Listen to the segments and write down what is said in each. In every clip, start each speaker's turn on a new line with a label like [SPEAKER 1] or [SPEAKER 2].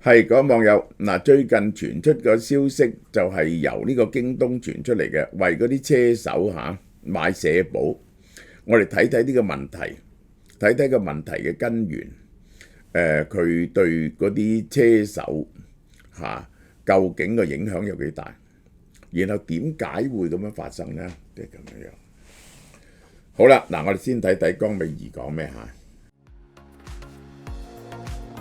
[SPEAKER 1] 係嗰網友嗱，最近傳出個消息就係由呢個京東傳出嚟嘅，為嗰啲車手買社保。我哋睇睇呢個問題，睇睇個問題嘅根源。佢對嗰啲車手究竟個影響有幾大？然後點解會咁樣發生呢？即係咁樣。好啦，嗱，我哋先睇睇江美儀講咩嚇。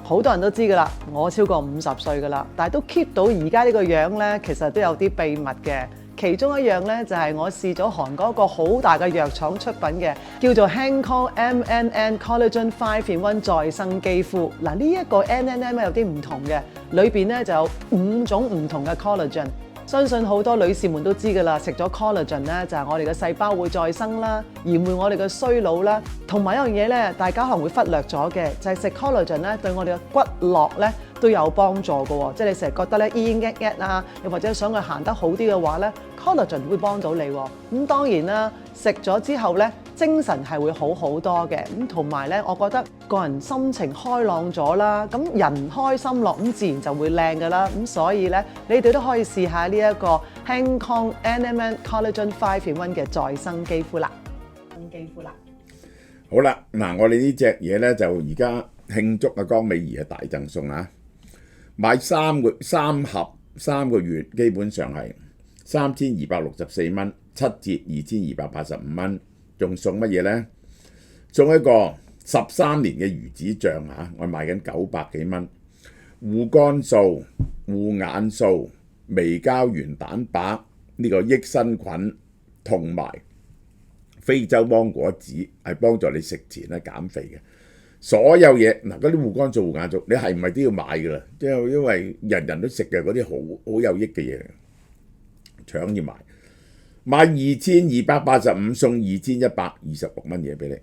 [SPEAKER 2] 好多人都知㗎啦，我超過50歲㗎啦，但係都 keep 到而家呢個樣呢，其實都有啲秘密嘅。其中一樣呢，就係我試咗韓國一個好大嘅藥廠出品嘅，叫做 Hancol MNN Collagen 5-in-1 再生肌膚。嗱，呢一個 MNN 有啲唔同嘅，裏邊呢就有5種唔同嘅 collagen。相信好多女士們都知㗎啦，食咗 collagen 咧就係我哋嘅細胞會再生啦，延緩我哋嘅衰老啦。同埋一樣嘢咧，大家可能會忽略咗嘅，就係食 collagen 咧對我哋嘅骨骼咧都有幫助嘅喎。即係你成日覺得咧啊，又或者想佢行得好啲嘅話咧，collagen 會幫到你喎。咁當然啦，食咗之後咧，精神係會好好多嘅。咁同埋咧，我覺得個人心情開朗咗啦。咁人開心樂，咁自然就會靚㗎啦。咁所以咧，你哋都可以試下呢一個 Hancol MNN Collagen 5-in-1 嘅再生肌膚啦。
[SPEAKER 1] 好啦，嗱，我哋呢隻嘢咧就而家慶祝江美儀嘅大贈送啊！買3盒3個月，基本上係3264蚊，7折2285蚊，仲送乜嘢呢？送一個13年嘅魚子醬我賣緊900幾蚊，護肝素、護眼素、微膠原蛋白，呢個益生菌同埋非洲芒果籽係幫助你食前減肥嘅。所有嘢嗱，嗰啲護肝素、護眼素，你係唔係都要買㗎啦？即係因為人人都食嘅嗰啲好有益嘅嘢，搶要買。買2285送2126蚊嘢俾你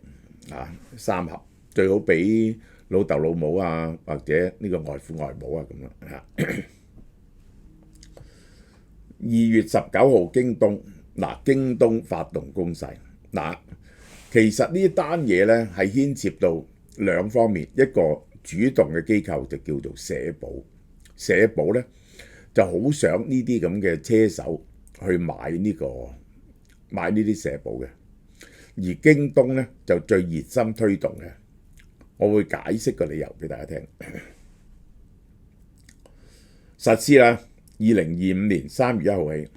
[SPEAKER 1] 3盒，最好俾老豆老母啊，或者呢個外父外母啊咁樣。2月19號京東京東發動攻勢其實呢單嘢咧係牽涉到兩方面，一個主動嘅機構就叫做社保，社保咧就好想呢啲咁嘅車手去買呢啲社保嘅，而京東咧就最熱心推動嘅。我會解釋個理由俾大家聽。實施啦，2025年3月1號起，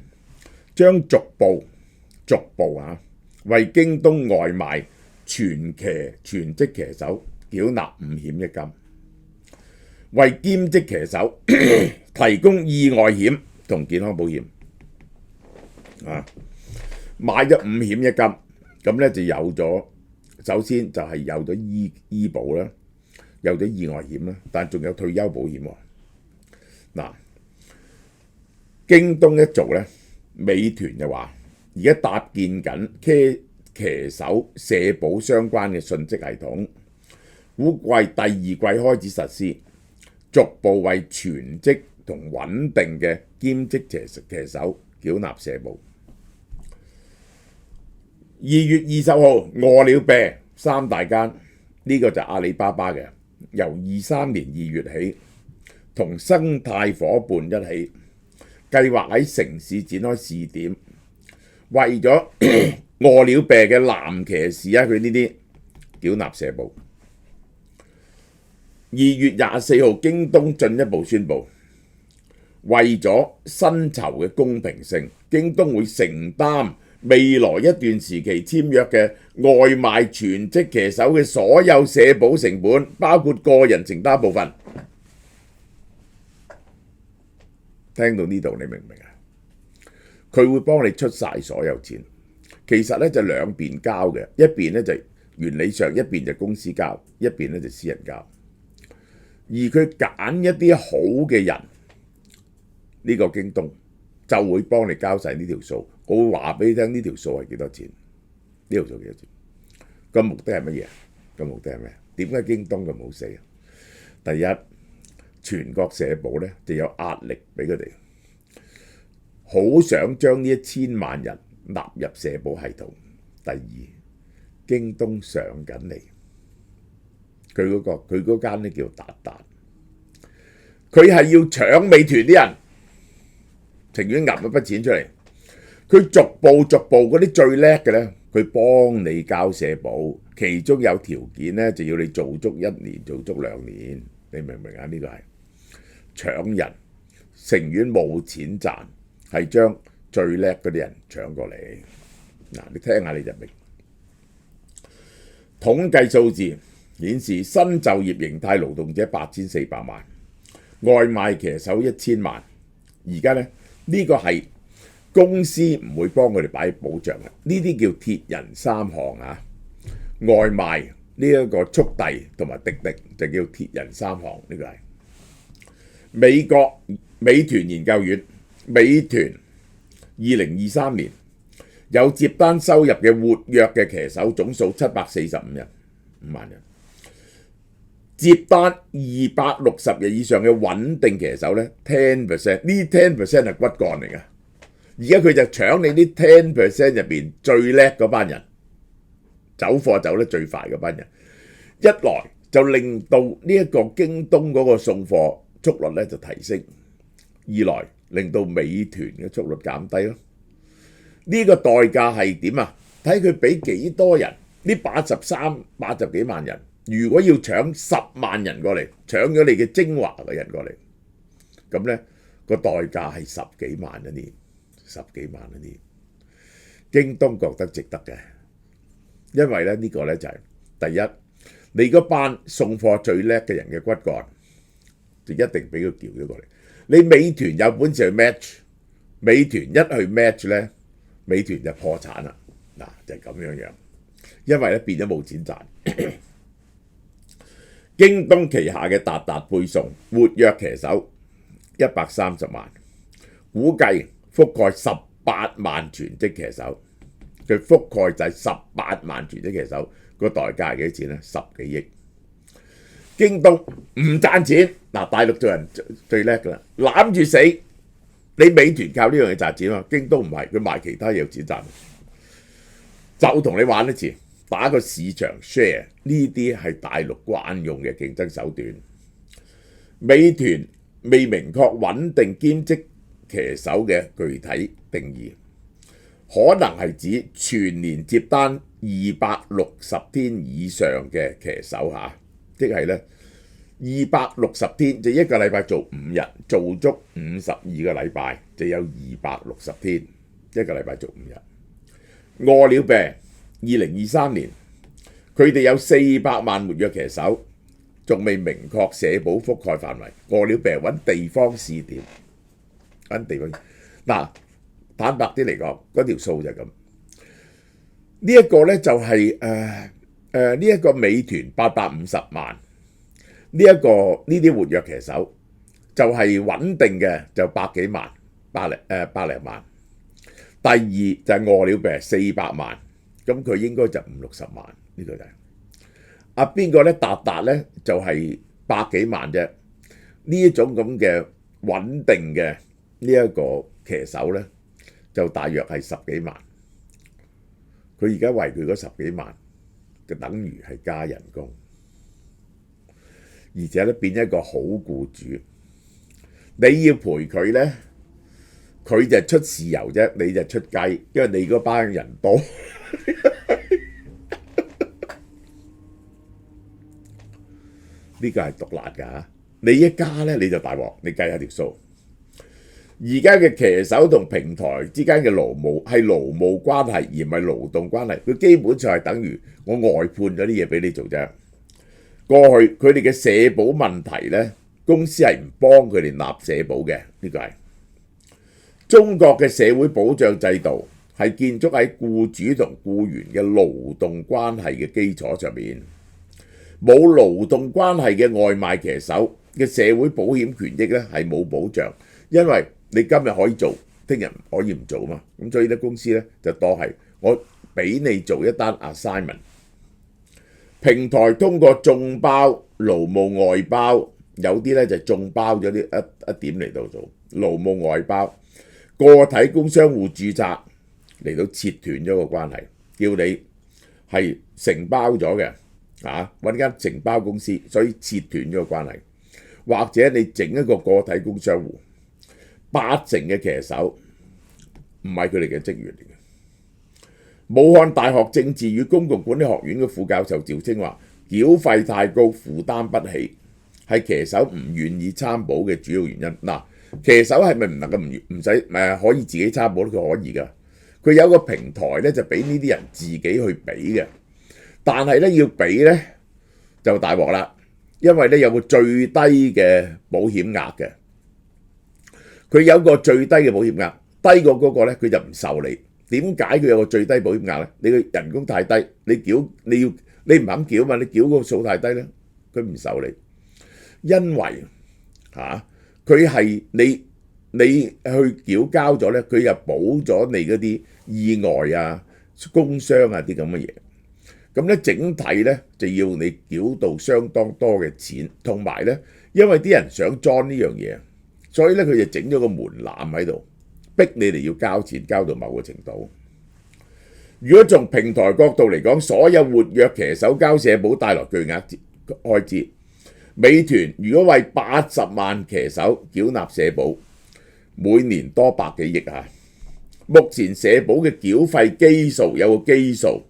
[SPEAKER 1] 將逐步為京東外賣全職騎手繳納5險1金，為兼職騎手提供意外險同健康保險。買咗5險1金，咁咧就有咗，首先就係有咗醫保啦，有咗意外險啦，但仲有退休保險喎。京東一做咧，美團就話而家搭建緊騎手社保相關嘅信息系統，估計第2季開始實施，逐步為全職同穩定嘅兼職騎手繳納社保。2月20號，餓了麼3大間，呢個就阿里巴巴嘅，由23年2月起，同生態夥伴一起，計劃喺城市展開試點，為咗餓了麼嘅男騎士佢呢啲繳納社保。2月24號，京東進一步宣布，為咗薪酬嘅公平性，京東會承擔未來一段時期簽約嘅外賣全職騎手嘅所有社保成本，包括個人承擔部分。聽到呢度你明唔明啊？佢會幫你出晒所有錢，其實咧就兩邊交嘅，一邊咧就原理上一邊就公司交，一邊咧就私人交。而佢揀一啲好嘅人，呢個京東就會幫你交晒呢條數。我會話俾你聽呢條數係幾多錢，呢條數幾多錢。個目的係乜嘢？個目的係咩？點解京東咁好死啊？第一，全國社保咧就有壓力俾佢哋，好想將呢1000萬人納入社保系統。第二，京東上緊嚟，佢嗰間咧叫達達。佢係要搶美團啲人，情願揞一筆錢出嚟。佢逐步嗰啲最叻嘅咧，佢幫你交社保，其中有條件咧就要你做足1年，做足2年，你明唔明啊？呢個係搶人，情願冇錢賺，係將最叻嗰啲人搶過嚟。嗱，你聽下你就明。統計數字顯示，新就業形態勞動者8400萬，外賣騎手1000萬。而家咧呢個係公司唔會幫佢哋擺保障嘅，呢啲叫鐵人3項啊。外賣呢一個速遞同埋滴滴就叫鐵人3項，呢個係美國美團研究院，美團2023年有接單收入嘅活躍嘅騎手總數745萬人，接單260日以上嘅穩定騎手咧 10%， 呢 10% 係骨幹嚟㗎。而家佢就搶你啲 10% 入邊最叻嗰班人，走貨走得最快嗰班人，一來就令到呢一個京東嗰個送貨速率咧就提升，二來令到美團嘅速率減低咯。呢個代價係點啊？睇佢俾幾多人，呢80幾萬人，如果要搶10萬人過嚟，搶咗你嘅精華嘅人過嚟，咁咧個代價係10幾萬一年，10幾萬一年。京東覺得值得嘅，因為咧呢個咧就係第一，你嗰班送貨最叻嘅人嘅骨幹，就一定俾佢撬咗過嚟。你美團有本事去 match， 美團一去 match 咧，美團就破產啦。嗱，就係咁樣樣，因為咧變咗冇錢賺。京東旗下嘅達達配送活躍騎手130萬，估計覆蓋18萬全職騎手。佢覆蓋就係18萬全職騎手，個代價係幾錢咧？10幾億。京東唔賺錢，嗱，大陸做人最叻噶啦，攬住死。你美團靠呢樣嘢賺錢啊，京東唔係，佢賣其他嘢有錢賺。就同你玩一次，打個市場 share， 呢啲係大陸慣用嘅競爭手段。美團未明確穩定兼職騎手嘅具體定義，可能係指全年接單260天以上嘅騎手嚇，即係咧260天，就一個禮拜做5日，做足52個禮拜就有260天，一個禮拜做5日。餓了病2023年，佢哋有400萬活躍騎手，仲未明確社保覆蓋範圍。餓了病揾地方試點，揾地方嗱。坦白啲嚟講，嗰條數就係咁。呢一個咧就係呢一個美團850萬，呢啲活躍騎手就係穩定嘅就百幾萬，百零萬。第二就係餓了病400萬，咁佢應該就50-60萬，呢個就係。邊個咧？達達咧就係百幾萬啫。呢一種咁嘅穩定嘅呢一個騎手咧，就大約係10幾萬。佢而家為佢嗰10幾萬，就等於係加人工，而且咧變一個好僱主。你要陪佢咧，佢就出豉油啫，你就出雞，因為你嗰班人多。呢個係毒辣㗎，你一加咧你就大鑊，你計下條數。而家嘅騎手同平台之間嘅勞務係勞務關係，而唔係勞動關係。佢基本上係等於我外判咗啲嘢俾你做啫。過去佢哋嘅社保問題咧，公司係唔幫佢哋納社保嘅。呢個係中國嘅社會保障制度係建築喺僱主同僱員嘅勞動關係嘅基礎上面。冇勞動關係嘅外賣騎手嘅社會保險權益咧係冇保障，因為你今日可以做，聽日可以唔做嘛。咁所以咧公司咧就當係我俾你做一單 assignment。平台通過眾包、勞務外包，有啲咧就眾包咗啲一點嚟到做勞務外包，個體工商戶註冊嚟到切斷咗個關係，叫你係承包咗嘅。揾間承包公司，所以切斷咗個關係。或者你整一個個體工商戶，80%嘅騎手唔係佢哋嘅職員嚟嘅。武漢大學政治與公共管理學院嘅副教授趙清話：繳費太高，負擔不起，係騎手唔願意參保嘅主要原因。嗱，騎手係咪唔能夠唔使可以自己參保咧？佢可以㗎，佢有個平台咧就俾呢啲人自己去俾嘅，但係咧要俾咧就大鑊啦，因為咧有個最低嘅保險額嘅，佢有個最低嘅保險額，低過嗰個咧佢就唔受理。點解佢有個最低保險額咧？你個人工太低，你唔肯繳嘛？你繳個數太低咧，佢唔受理。因為佢係你去繳交咗咧，佢又補咗你嗰啲意外啊、工傷啊啲咁嘅嘢。咁咧整體咧就要你繳到相當多嘅錢，同埋咧因為啲人想裝呢樣嘢，所以咧佢就整咗個門檻喺度。逼你哋要交錢，交到某個程度。如果從平台角度嚟講，所有活躍騎手交社保帶來巨額開支。美團如果為80萬騎手繳納社保，每年多百幾億啊！目前社保嘅繳費基數有個基數，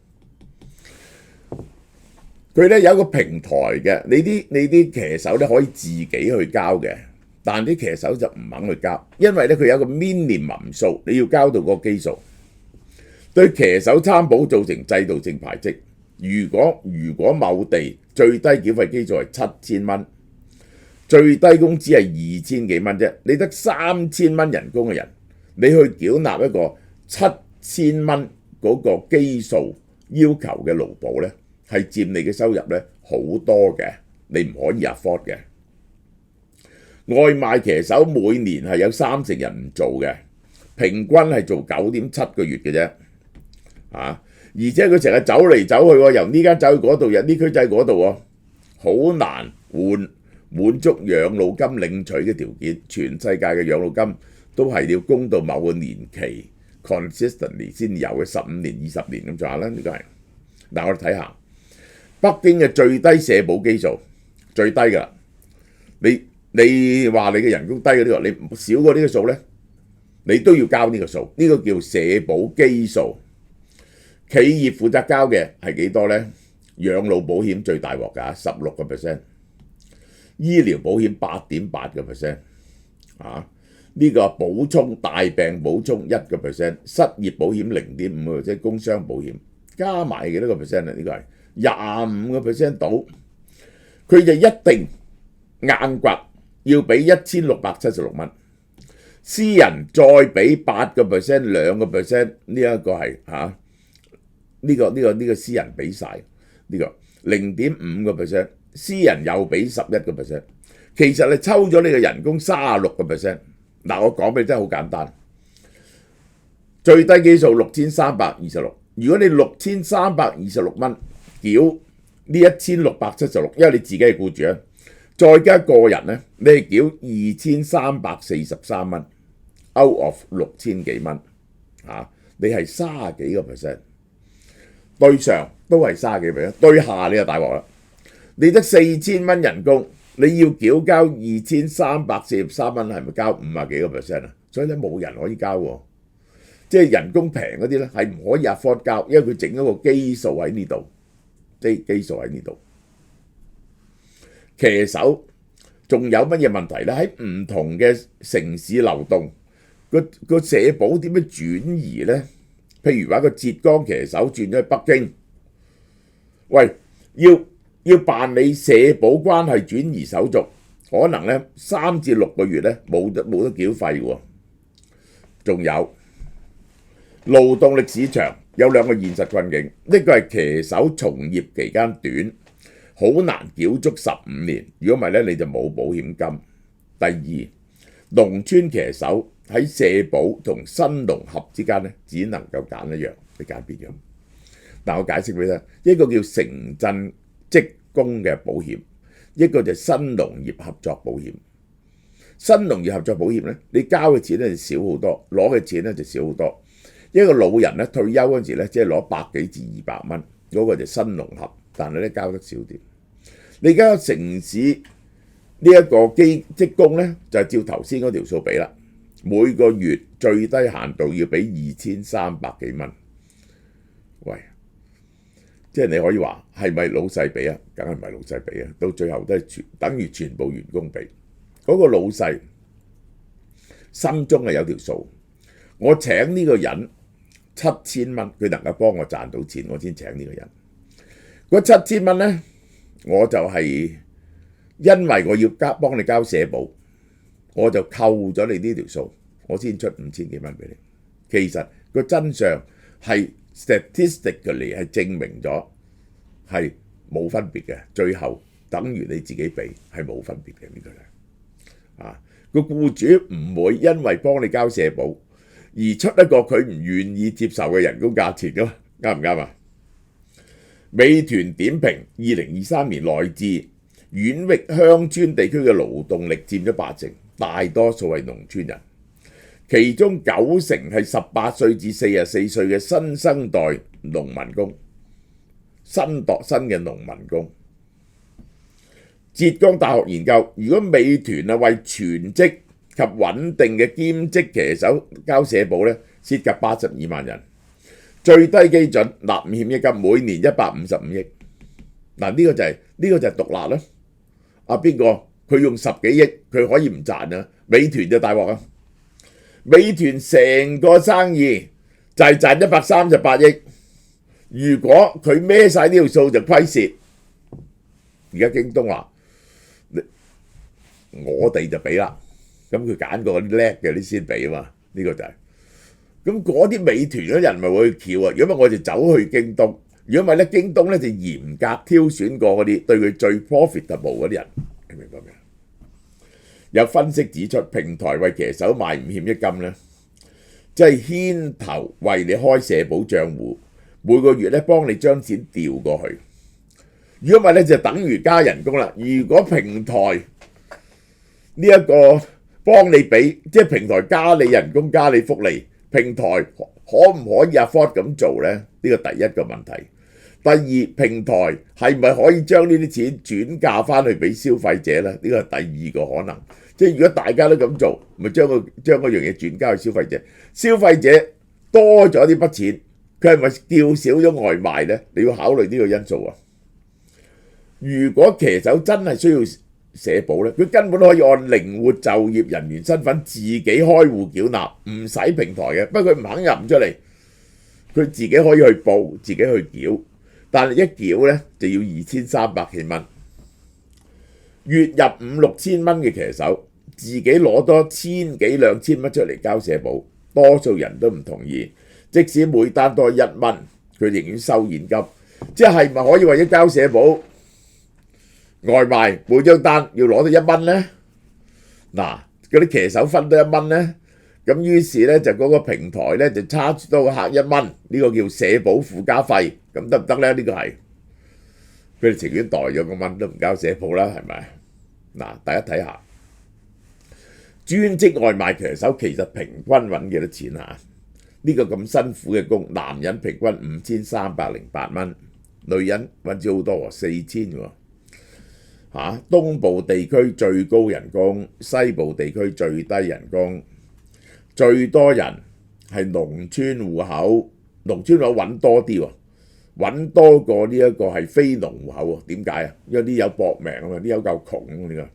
[SPEAKER 1] 佢咧有一個平台嘅，你啲騎手咧可以自己去交嘅。但啲騎手就唔肯去交，因為咧佢有一個 minimum 數，你要交到個基數，對騎手參保造成制度性排斥。如果某地最低繳費基數係7000蚊，最低工資係2000幾蚊啫，你得3000蚊人工嘅人，你去繳納一個7000蚊嗰個基數要求嘅勞保咧，係佔你嘅收入咧好多嘅，你唔可以 afford 嘅。外賣騎手每年係有30%人唔做嘅，平均係做9.7個月嘅啫，而且佢成日走嚟走去喎，由呢間走去嗰度，由呢區走去嗰度喎，好難滿足養老金領取嘅條件。全世界嘅養老金都係要供到某個年期 consistently 先有嘅，15年、20年咁上下啦，呢個係。嗱，我哋睇下北京嘅最低社保基數，最低㗎啦，你話你嘅人工低嗰啲，你少過呢個數咧，你都要交呢個數，呢個叫社保基數。企業負責交嘅係幾多咧？養老保險最大鑊㗎，16%，醫療保險8.8%，呢個補充大病補充1%，失業保險0.5%，工傷保險加埋幾多個 percent 啊？呢個係25%到，佢就一定硬掘。要俾1676蚊，私人再俾8%、2%，呢一個係呢個私人俾晒呢個0.5%，私人又俾11%，其實你抽咗你嘅人工36%。嗱，我講俾你真係好簡單，最低基數6326，如果你6326蚊繳呢1676，因為你自己係僱主啊。再加個人咧，你係繳2343蚊 ，out of 6000幾蚊，你係30幾個 percent， 對上都係30幾 percent， 對下你就大鑊啦。你得4000蚊人工，你要繳交2343蚊，係咪交50幾個 percent 啊？所以咧冇人可以交喎，即係人工平嗰啲咧係唔可以 afford 交，因為佢整咗個基數喺呢度，基數喺呢度。騎手仲有乜嘢問題咧？喺唔同嘅城市流動，個社保點樣轉移咧？譬如話個浙江騎手轉咗去北京，喂，要辦理社保關係轉移手續，可能咧3至6個月咧冇得繳費喎。仲有勞動力市場有兩個現實困境，一個係騎手從業期間短。好難繳足15年，如果唔係咧，你就冇保險金。第二，農村騎手喺社保同新農合之間咧，只能夠揀一樣，你揀邊樣？但我解釋俾你聽，一個叫城鎮職工嘅保險，一個就新農業合作保險。新農業合作保險咧，你交嘅錢咧就少好多，攞嘅錢咧就少好多。一個老人咧退休嗰陣時咧，即係攞100幾至200蚊，嗰個就新農合。但係咧交得少啲。你而家有城市呢一個職工呢，就照頭先嗰條數俾啦，每個月最低限度要俾2300幾蚊。喂，即係你可以話係咪老細俾啊？梗係唔係老細俾啊？到最後都係等於全部員工俾。嗰個老細心中係有條數，我請呢個人7000蚊，佢能夠幫我賺到錢，我先請呢個人。嗰7000蚊呢，我就係因為我要幫你交社保，我就扣咗你呢條數，我先出5000幾蚊俾你。其實個真相係 statistically 係證明咗係冇分別嘅，最後等於你自己俾係冇分別嘅。呢個個僱主唔會因為幫你交社保而出一個佢唔願意接受嘅人工價錢㗎嘛，啱唔啱啊？美團點評2023年來自縣域鄉村地區嘅勞動力佔咗80%，大多數係農村人，其中90%係18歲至44歲嘅新生代農民工，新嘅農民工。浙江大學研究，如果美團為全職及穩定嘅兼職騎手交社保呢，涉及82萬人，最低基準納五險一金每年155億。嗱，呢個就係獨立啦。邊個佢用10幾億佢可以唔賺啊？美團就大鑊啊！美團成個生意就係賺138億，如果佢孭晒呢條數就虧蝕。而家京東話我哋就俾啦，咁佢揀個叻嘅啲先俾啊嘛，呢個就係。咁嗰啲美團嗰人咪會去撬啊！如果唔係我哋走去京東，如果唔係咧，京東咧就嚴格挑選過嗰啲對佢最 profitable 嗰啲人，你明白未？有分析指出，平台為騎手賣五險一金咧，即係牽頭為你開社保帳戶，每個月咧幫你將錢調過去。如果唔係咧，就等於加人工啦。如果平台呢一個幫你俾，即係平台加你人工加你福利，平台可唔可以 afford 咁做呢？呢個第一個問題。第二，平台係咪可以將呢啲錢轉嫁翻去俾消費者呢？呢個係第二個可能。即係如果大家都咁做，咪將嗰樣嘢轉交去消費者，消費者多咗呢筆錢，佢係咪叫少咗外賣呢？你要考慮呢個因素啊。如果騎手真係需要社保咧，佢根本可以按靈活就業人員身份自己開戶繳納，唔使平台嘅。不過佢唔肯入唔出嚟，佢自己可以去報，自己去繳，但係一繳咧就要2300幾蚊。月入5-6千蚊嘅騎手，自己攞多1000幾2000蚊出嚟交社保，多數人都唔同意。即使每單多1蚊，佢寧願收現金。即係咪可以為咗交社保？外賣每張單要攞到1蚊呢？嗱，嗰啲騎手分到1蚊呢，咁於是呢，就嗰個平台呢，就差多個客1蚊，呢個叫社保附加費，咁得唔得呢？呢個係佢哋情願袋咗個蚊都唔交社保啦，係咪？嗱，大家睇下專職外賣騎手其實平均揾幾多錢啊？呢個咁辛苦嘅工，男人平均5308蚊，女人揾錢好多喎，4000喎。東部地區最高人工，西部地區最低人工，最多人係農村戶口，農村戶口揾多啲喎，揾多過呢一個係非農戶口喎。點解啊？因為啲有搏命啊嘛，啲有夠窮啊嘛。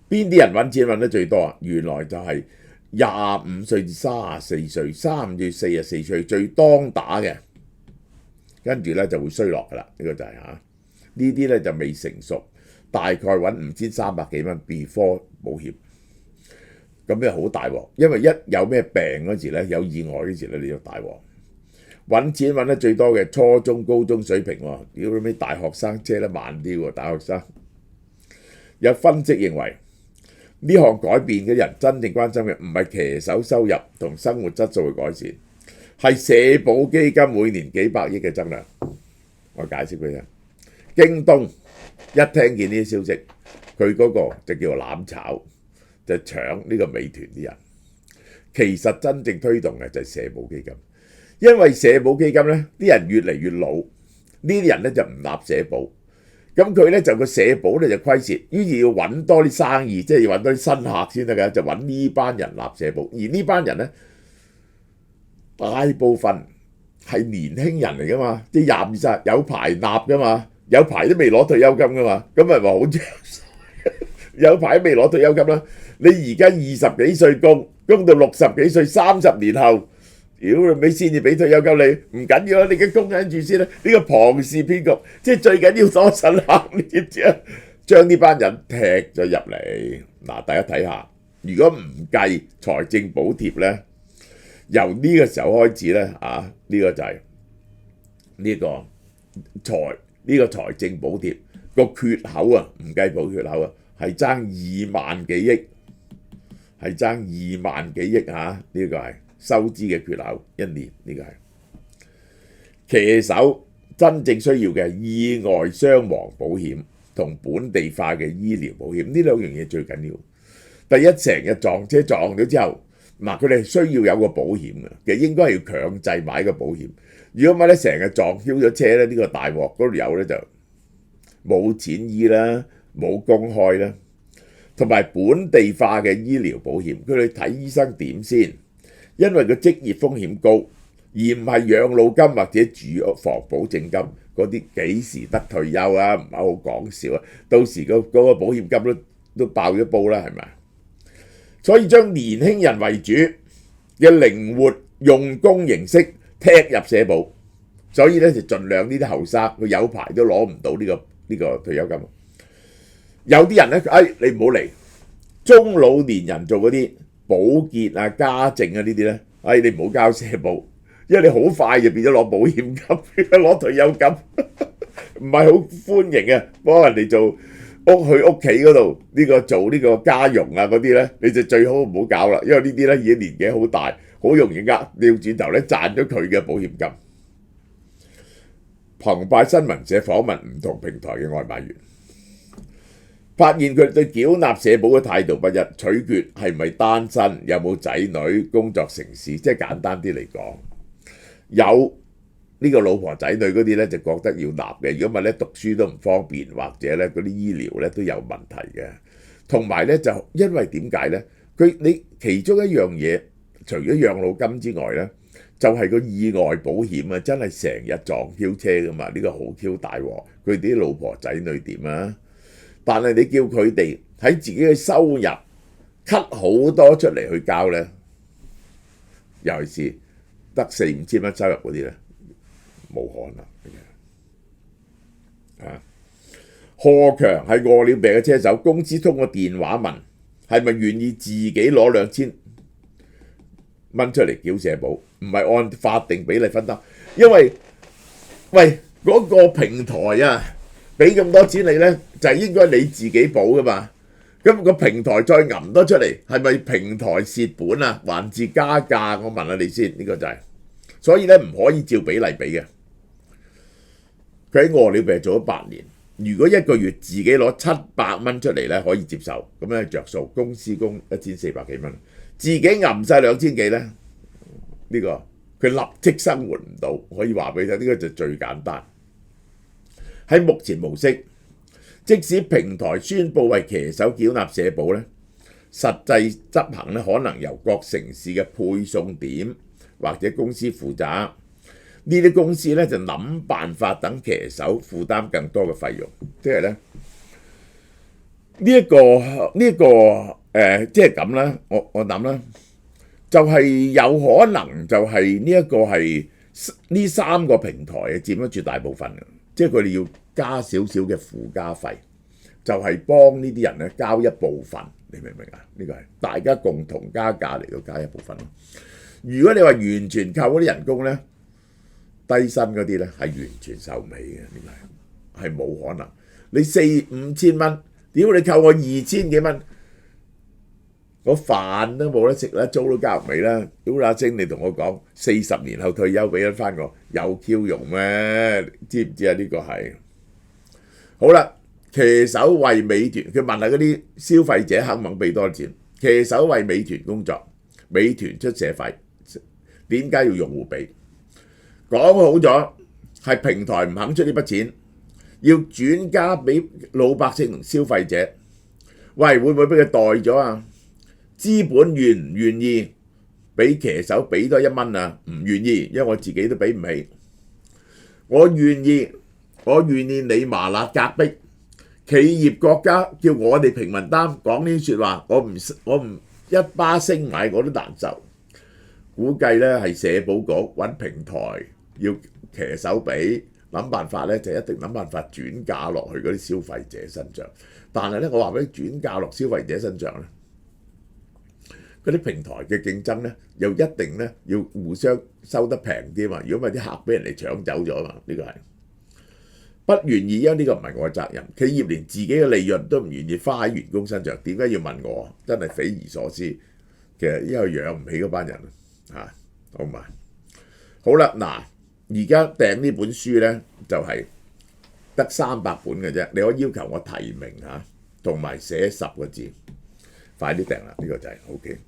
[SPEAKER 1] 邊啲人揾錢揾得最多啊？原來就係25歲至34歲，35至44歲最當打嘅，跟住咧就會衰落噶啦。呢個就係呢啲咧就未成熟。大概揾5300幾蚊 before 保險，咁又好大鑊，因為一有咩病嗰時咧，有意外嗰時咧，你就大鑊。揾錢揾得最多嘅初中、高中水平喎，屌你大學生車得慢啲喎，大學生。有分析認為，呢項改變嘅人真正關心嘅唔係騎手收入同生活質素嘅改善，係社保基金每年幾百億嘅增量。我解釋俾你聽，京東一聽見呢啲消息，佢嗰個就叫做攬炒，就搶呢個美團啲人。其實真正推動嘅就係社保基金，因為社保基金呢啲人越嚟越老，呢啲人呢就唔納社保，咁佢咧就個社保咧就虧蝕，於是要揾多啲生意，即係要揾多啲新客先得㗎，就揾呢班人納社保。而呢班人咧大部分係年輕人嚟㗎嘛，即係22有排納㗎嘛，有排都未攞退休金㗎嘛，咁咪話好似有排都未攞退休金啦。你而家20幾歲供到60幾歲，30年後，屌你尾先至俾退休金你，唔緊要啦，你嘅供緊住先啦。呢個龐氏騙局，即係最緊要多實行，你知唔知啊？將呢班人踢咗入嚟。嗱，大家睇下，如果唔計財政補貼咧，由呢個時候開始咧，呢個就係呢個財政補貼個缺口啊，唔計補缺口啊，係爭2萬幾億，係爭2萬幾億嚇，呢個係收支嘅缺口一年，呢個係騎手真正需要嘅意外傷亡保險同本地化嘅醫療保險，呢兩樣嘢最緊要。第一，成日撞車撞咗之後，嗱，佢哋需要有個保險嘅，其實應該係要強制買個保險。如果唔係咧，成日撞囂咗車咧，呢個大鑊，嗰條友咧就冇錢醫啦，冇公開啦。同埋本地化嘅醫療保險，佢哋睇醫生點先？因為個職業風險高，而唔係養老金或者住屋房保證金嗰啲幾時得退休啊？唔係好講笑啊！到時嗰個保險金都爆咗煲啦，係咪？所以將年輕人為主嘅靈活用工形式踢入社保，所以咧就盡量呢啲後生佢有排都攞唔到呢個退休金。有啲人咧，你唔好嚟，中老年人做嗰啲保潔啊、家政啊呢啲咧，你唔好交社保，因為你好快就變咗攞保險金，攞退休金，唔係好歡迎嘅。幫人哋做去屋企嗰度做呢個家傭啊嗰啲咧，你就最好唔好搞啦，因為呢啲咧已經年紀好大，好容易你要轉頭咧賺咗佢嘅保險金。澎湃新聞社訪問唔同平台嘅外賣員，發現佢對繳納社保嘅態度不一，取決係咪單身，有冇仔女，工作城市，即係簡單啲嚟講，有呢個老婆仔女嗰啲咧就覺得要納嘅，如果唔係咧讀書都唔方便，或者咧嗰啲醫療咧都有問題嘅。同埋咧就因為點解咧？你其中一樣嘢，除咗養老金之外咧，就係個意外保險啊！真係成日撞 Q 車噶嘛，呢個好 Q 大鑊，佢哋啲老婆仔女點啊？但係你叫佢哋喺自己嘅收入 cut 好多出嚟去交咧，尤其是得4-5千蚊收入嗰啲咧，冇可能嘅。賀強係餓了病嘅車手，公司通過電話問係咪願意自己攞2000蚊出嚟繳社保，唔係按法定比例分擔，因為嗰個平台啊，俾咁多錢你咧，就係應該你自己補噶嘛。咁個平台再揞多出嚟，係咪平台蝕本啊？還是加價？我問下你先，呢個就係，所以咧唔可以照比例俾嘅。佢喺餓了病做咗8年，如果一個月自己攞700蚊出嚟咧，可以接受，咁樣着數。公司供1400幾蚊，自己揞晒2000幾咧，呢個佢立即生活唔到。可以話俾你聽，呢個就最簡單。喺目前模式，即使平台宣布為騎手繳納社保咧，實際執行咧可能由各城市嘅配送點或者公司負責。呢啲公司咧就諗辦法等騎手負擔更多嘅費用，即係咧呢一個即係咁啦。我諗啦，就係有可能就係呢一個係呢3個平台佔咗絕大部分嘅，即係佢哋要加少少嘅附加費，就係幫呢啲人咧交一部分，你明唔明啊？呢個係大家共同加價嚟到加一部分。如果你話完全靠嗰啲人工咧，低薪嗰啲咧係完全受唔起嘅，呢個係冇可能。你4-5千蚊，屌你扣我2000幾蚊，我飯都冇得食啦，租都交唔起啦。屌阿晶，你同我講40年後退休俾得翻我，有 Q 用咩？知唔知啊？呢個係好啦。騎手為美團，佢問下嗰啲消費者肯唔肯俾多錢？騎手為美團工作，美團出社費，點解要用戶俾？講好咗係平台唔肯出呢筆錢，要轉嫁俾老百姓同消費者。喂，會唔會俾佢代咗啊？資本願唔願意俾騎手俾多1蚊啊？唔願意，因為我自己都俾唔起。我願意你麻辣隔壁企業國家叫我哋平民擔講呢啲説話，我唔一巴聲買我都難受。估計呢係社保局揾平台要騎手俾，諗辦法呢就一定諗辦法轉嫁落去嗰啲消費者身上。但係呢，我話俾你轉嫁落消費者身上呢，嗰啲平台嘅競爭呢，又一定呢要互相收得平啲嘛。如果唔係啲客俾人哋搶走咗嘛，呢個係不願意，因為呢個唔係我嘅責任。企業連自己嘅利潤都唔願意花喺員工身上，點解要問我？真係匪夷所思。其實因為養唔起嗰班人啊，好嘛？好啦，嗱，而家訂呢本書呢，就係得300本嘅啫。你可以要求我提名嚇，同埋寫10個字，快啲訂啦！呢個就係 OK。